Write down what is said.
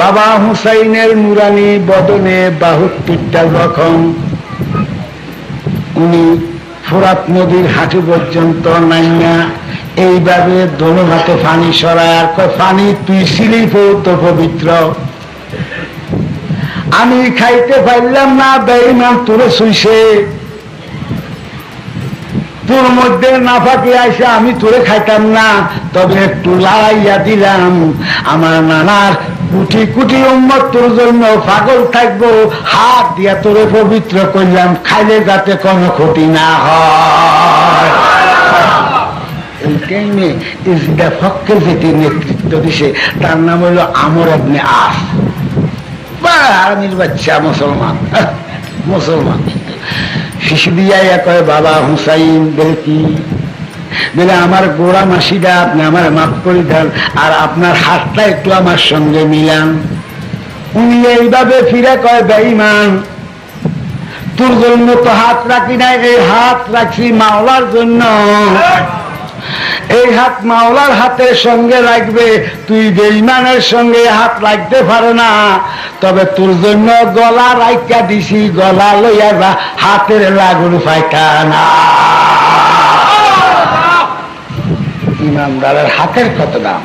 বাবা হুসাইনের নুরানি বদনে 72টা জখম। উনি ফোরাত নদীর হাঁটু পর্যন্ত নাইয়া এইভাবে দোনো হাতে পানি সরায় আর পানি তুই ছিলি তো পবিত্র, আমি খাইতে পারলাম না, বেঈমান তোরে শুইছে, তোর মধ্যে না ফাঁকি আইসে আমি তোরে খাইতাম না, তবে একটু লড়াইয়া দিলাম, আমার নানার কোটি কোটি উম্মত তোর জন্য পাগল থাকবো, হাত দিয়া তোরে পবিত্র করলাম, খাইলে যাতে কোনো ক্ষতি না হয়। ফককে যেটি নেতৃত্ব দিছে তার নাম হইল আমর ইবনে আস। আমির বাচ্চা মুসলমান, মুসলমান শিশু দিয়া কয় বাবা হুসাইন বলে কি, বলে আমার গোড়া মাসিটা আপনি আমার মাফ করে দেন, আর আপনার হাতটা একটু আমার সঙ্গে মিলান। উনি এইভাবে ফিরে কয় বেঈমান, তোর জন্য তো হাত রাখি নাই, এই হাত রাখছি মাওলার জন্য, এই হাত মাওলার হাতের সঙ্গে রাখবে, তুই বেঈমানের সঙ্গে হাত রাখতে পারো না, তবে তোর জন্য গলা রাইকা দিছি, গলা লইয়া যা, হাতের লাগুন পায়খানা। ইমানদারের হাতের কত দাম।